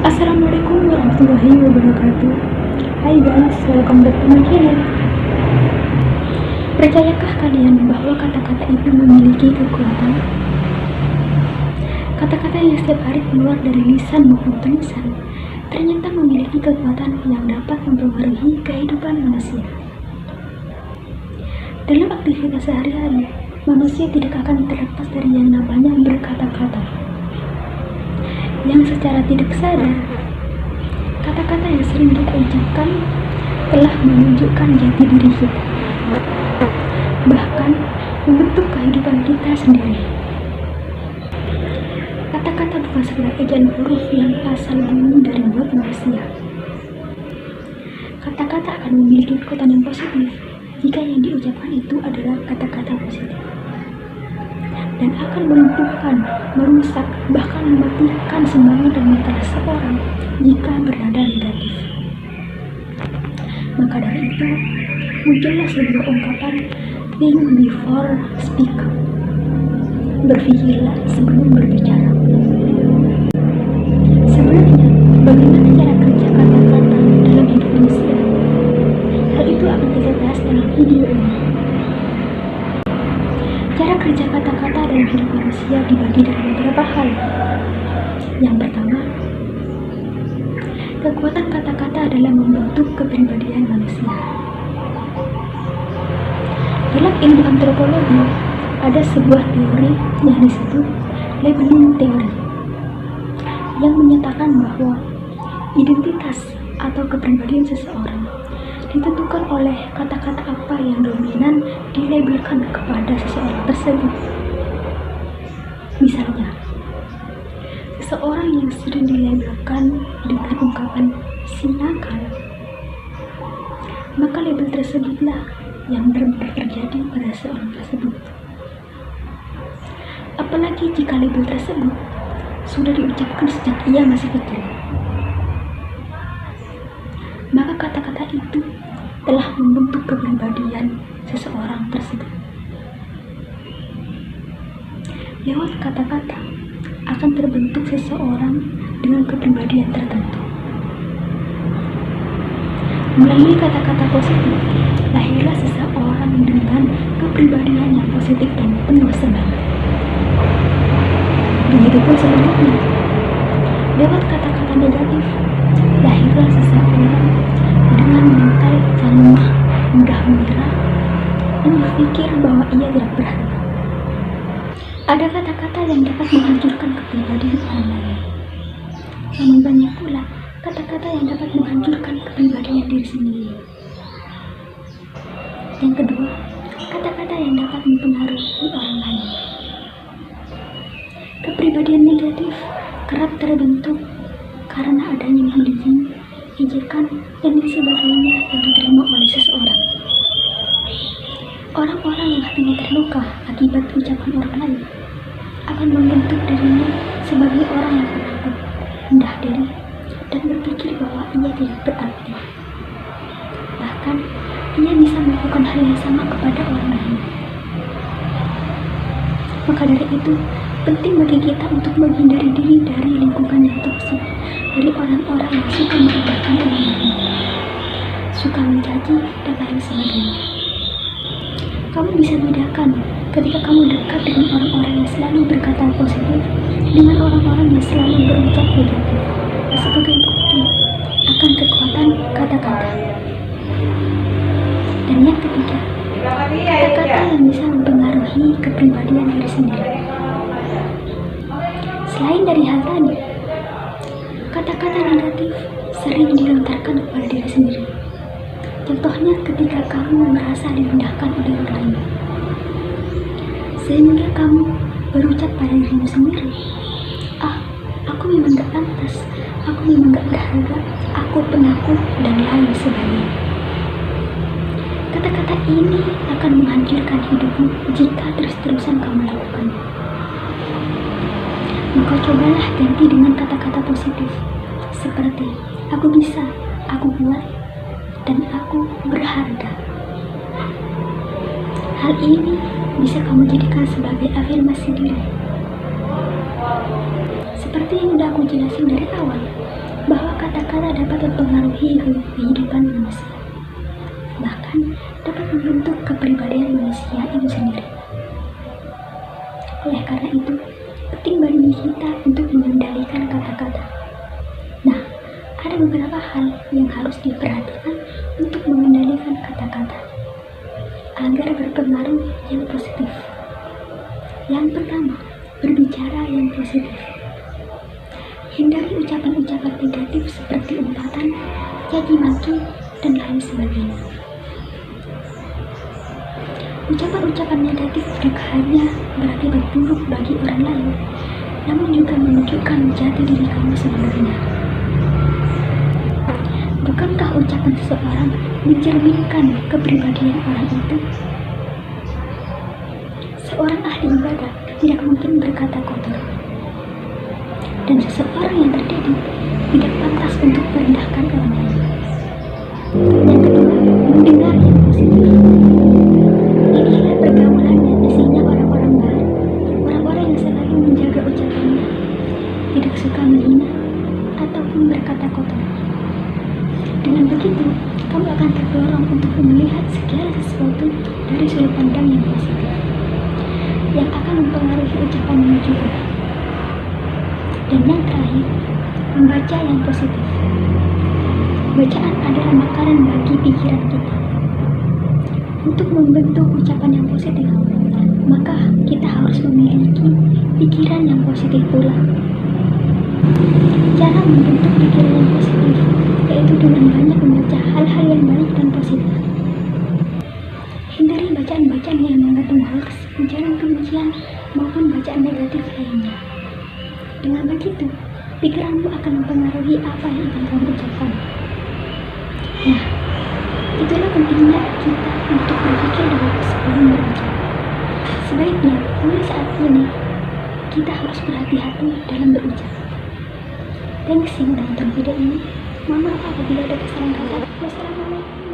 Assalamualaikum warahmatullahi wabarakatuh. Hai guys, welcome back to my channel. Percayakah kalian bahwa kata-kata itu memiliki kekuatan? Kata-kata yang setiap hari keluar dari lisan maupun tulisan ternyata memiliki kekuatan yang dapat mempengaruhi kehidupan manusia. Dalam aktivitas sehari-hari, manusia tidak akan terlepas dari yang namanya berkata-kata. Yang secara tidak sadar, kata-kata yang sering kita ucapkan telah menunjukkan jati diri kita, bahkan membentuk kehidupan kita sendiri. Kata-kata bukan sekedar ejaan huruf yang asal bunyi dari mulut manusia. Kata-kata akan memiliki kekuatan yang positif jika yang diucapkan itu adalah kata-kata positif, dan akan melumpuhkan, merusak, bahkan mematikan semangat dan mental seseorang jika bernada negatif. Maka dari itu, muncullah sebuah ungkapan think before speak. Berpikirlah sebelum berbicara. Sebelumnya, bagaimana cara kerja kata-kata dalam hidup manusia? Hal itu akan kita bahas dalam video ini. Cara kerja kata-kata dalam hidup manusia dibagi dalam beberapa hal. Yang pertama, kekuatan kata-kata adalah membentuk kepribadian manusia. Dalam ilmu antropologi, ada sebuah teori yang disebut labeling theory, yang menyatakan bahwa identitas atau kepribadian seseorang ditentukan oleh kata-kata apa yang dominan dilabelkan kepada seseorang tersebut. Misalnya, seseorang yang sering dilabelkan dengan ungkapan si nakal, maka label tersebutlah yang benar-benar terjadi pada seorang tersebut. Apalagi jika label tersebut sudah diucapkan sejak ia masih kecil, maka kata-kata itu telah membentuk kepribadian seseorang tersebut. Lewat kata-kata akan terbentuk seseorang dengan kepribadian tertentu. Melalui kata-kata positif, lahirlah seseorang dengan kepribadian yang positif dan penuh semangat. Begitupun sebaliknya, lewat kata-kata negatif, lahirlah seseorang dengan mental yang lemah, mudah menyerah, dan berpikir bahwa ia tidak berharga. Ada kata-kata yang dapat menghancurkan kepribadian orang lain. Namun banyak pula kata-kata yang dapat menghancurkan kepribadian diri sendiri. Yang kedua, kata-kata yang dapat mempengaruhi orang lain. Kepribadian negatif kerap terbentuk karena adanya bullying, ejekan, dan sebagainya yang diterima oleh seseorang. Orang-orang yang hatinya terluka akibat ucapan orang lain akan membentuk dirinya sebagai orang yang penakut, rendah diri, dan berpikir bahwa ia tidak berarti. Bahkan, ia bisa melakukan hal yang sama kepada orang lain. Maka dari itu, penting bagi kita untuk menghindari diri dari lingkungan yang toksik, dari orang-orang yang suka merendahkan orang lain, suka mencaci, dan lain sebagainya. Kamu bisa bedakan ketika kamu dekat dengan orang-orang yang selalu berkata positif dengan orang-orang yang selalu berucap negatif, sebagai bukti akan kekuatan kata-kata. Dan yang ketiga, kata-kata yang bisa mempengaruhi kepribadian diri sendiri. Selain dari hal tadi, kata-kata negatif sering dilontarkan kepada diri sendiri. Contohnya ketika kamu merasa direndahkan oleh orang lain, sehingga kamu berucap pada dirimu sendiri, aku memang gak pantas, aku memang gak berharga, aku penakut, dan lain sebagainya. Kata-kata ini akan menghancurkan hidupmu jika terus-terusan kamu lakukan. Maka cobalah ganti dengan kata-kata positif, seperti aku bisa, aku kuat, dan aku berharga. Hal ini bisa kamu jadikan sebagai afirmasi diri. Seperti yang udah aku jelasin dari awal, bahwa kata-kata dapat mempengaruhi kehidupan manusia, bahkan dapat membentuk kepribadian manusia itu sendiri. Oleh karena itu, penting bagi kita untuk mengendalikan kata-kata. Nah, ada beberapa hal yang harus diperhatikan untuk mengendalikan kata-kata agar berpengaruh yang positif. Yang pertama, berbicara yang positif. Hindari ucapan-ucapan negatif seperti umpatan, caci maki, dan lain sebagainya. Ucapan-ucapan negatif tidak hanya berakibat buruk bagi orang lain, namun juga menunjukkan jati diri kamu sebenarnya. Bukankah ucapan seseorang mencerminkan kepribadian orang itu? Seorang ahli ibadah tidak mungkin berkata kotor, dan seseorang yang terdidik tidak pantas untuk merendahkan orang lain. Yang kedua, mendengar yang positif. Inilah pergaulan yang isinya orang-orang baik, orang-orang yang selalu menjaga ucapannya, tidak suka menghina ataupun berkata kotor. Dengan begitu, kamu akan terdorong untuk melihat segala sesuatu dari sudut pandang yang positif, yang akan mempengaruhi ucapanmu juga. Dan yang terakhir, membaca yang positif. Bacaan adalah makanan bagi pikiran kita. Untuk membentuk ucapan yang positif, maka kita harus memiliki pikiran yang positif pula. Cara membentuk pikiran yang positif yaitu dengan banyak membaca hal-hal yang baik dan positif. Hindari bacaan-bacaan yang mengandung hoax, ujaran kebencian, maupun bacaan negatif lainnya. Dengan begitu, pikiranmu akan mempengaruhi apa yang akan kamu ucapkan. Nah, itulah pentingnya kita untuk berpikir dulu sebelum berucap. Sebaiknya, mulai saat ini, kita harus berhati-hati dalam berucap. Thanks yang udah nonton video ini. Mohon maaf apabila ada kesalahan kata. Wassalamualaikum.